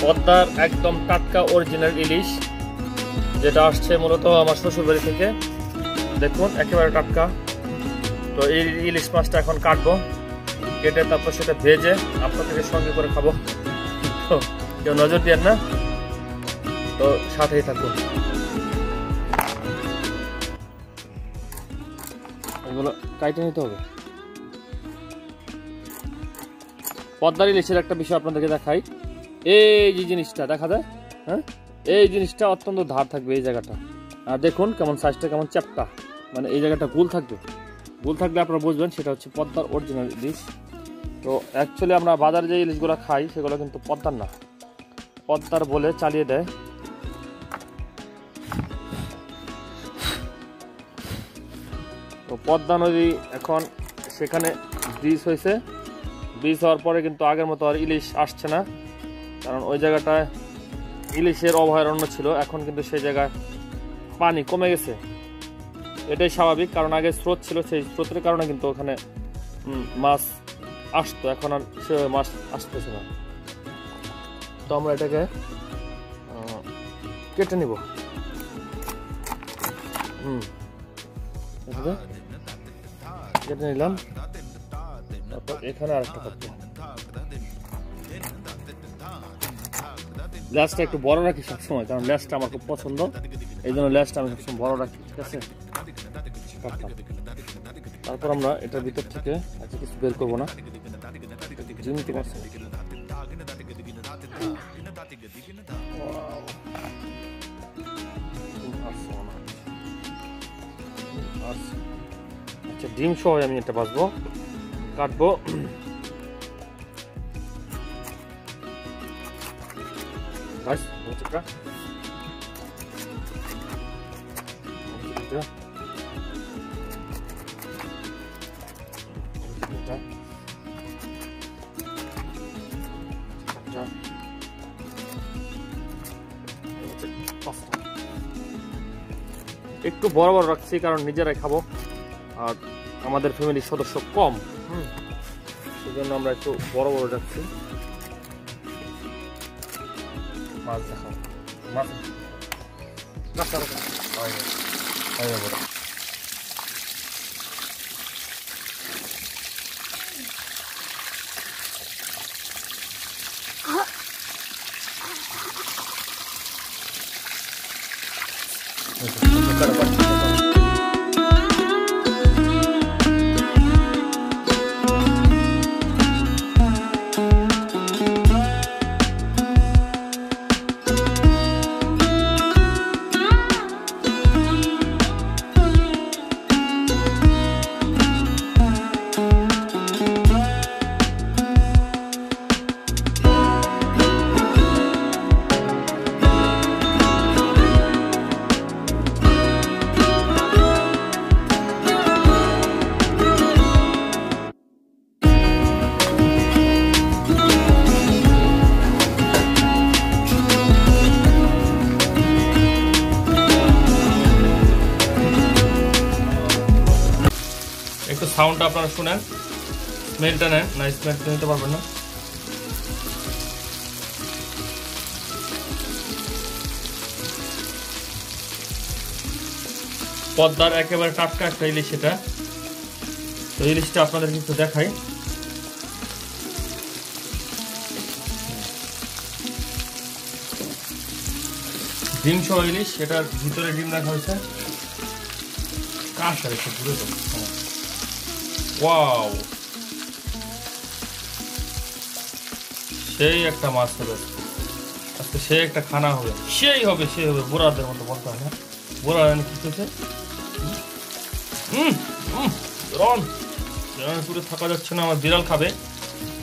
পদ্মার একদম টাটকা অরিজিনাল ইলিশ, যেটা আসছে মূলত আমার শ্বশুর বাড়ি থেকে। দেখুন একেবারে টাটকা। তো এই ইলিশ মাছটা এখন কাটবো, কেটে তারপর সেটা ভেজে আপনাদেরকে সঙ্গে করে খাবো। তো কেউ নজর দেন না, তো সাথেই থাকুন। এগুলো কাটে নিতে হবে। পদ্মার ইলিশের একটা বিষয় আপনাদেরকে দেখাই। এই যে জিনিসটা দেখা যায়, হ্যাঁ, এই জিনিসটা অত্যন্ত ধার থাকবে এই জায়গাটা। আর দেখুন কেমন সাইজটা, কেমন চ্যাপটা, মানে এই জায়গাটা গোল থাকবে। গোল থাকলে আপনারা বুঝবেন সেটা হচ্ছে পদ্মার অরিজিনাল ইলিশ। তো অ্যাকচুয়ালি আমরা বাজারে যে ইলিশগুলো খাই সেগুলো কিন্তু পদ্মার না, পদ্মার বলে চালিয়ে দেয়। তো পদ্মা নদী এখন সেখানে ব্রিজ হয়েছে, ব্রিজ হওয়ার পরে কিন্তু আগের মতো আর ইলিশ আসছে না, কারণ ওই জায়গাটায় ইলিশের অভয়ারণ্য ছিল। এখন কিন্তু সেই জায়গায় পানি কমে গেছে, এটাই স্বাভাবিক, কারণ আগে স্রোত ছিল, সেই স্রোতের কারণে কিন্তু ওখানে মাছ আসতো, এখন আর সে মাছ আসতেছে না। তো আমরা এটাকে কেটে নিব। কেটে নিলাম, তারপর এখানে আরেকটা কাটবো। লেজটা একটু বড় রাখি সবসময়, কারণ লেজটা আমার খুব পছন্দ, এই জন্য লেজটা আমি সবসময় বড় রাখি। ঠিক আছে, তারপর আমরা এটার ভিতর থেকে আজকে কিছু বের করবো না। জিমতে পারছি আচ্ছা, ডিম সহ আমি এটা বাছবো, কাটবো। একটু বড় বড় রাখছি কারণ নিজেরাই খাবো, আর আমাদের ফ্যামিলির সদস্য কম, সেজন্য আমরা একটু বড় বড় রাখছি। মাছ দেখাও, মাছ একটু সাউন্ডটা আপনারা শুনেন, স্মেলটা নেন না, স্মেলটা নিতে পারবেন না। পদ্মার একেবারে টাটকা একটা ইলিশ এটা। তো ইলিশটা আপনাদের কিন্তু দেখাই। ডিম সহ ইলিশ, এটার ভিতরে ডিম রাখা হয়েছে। কাঁচা একটু ঘুরে যাবে। ওয়াও, সেই একটা মাছ হবে আজকে, সেই একটা খানা হবে, সেই হবে বুড়াদের মতো বলতে হয় না, বুড়া কি হয়েছে। পুরো থাকা যাচ্ছে না, আমার বিড়াল খাবে।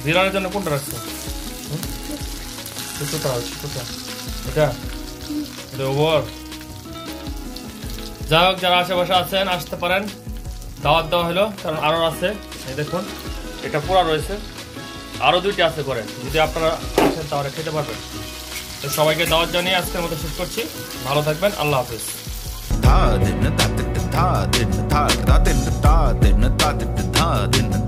বিড়ালের জন্য কোনটা রাখছে? এটা ওভার। যাই হোক, যারা আশেপাশে আছেন আসতে পারেন, দাওয়াত দেওয়া হলো, কারণ আরো আছে। এই দেখুন এটা পোড়া রয়েছে, আরো দুইটা আছে করে, যদি আপনারা আসেন তাহলে খেতে পারবেন। তো সবাইকে দাওয়াত জানিয়ে আজকের মতো শেষ করছি। ভালো থাকবেন, আল্লাহ হাফিজ।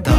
da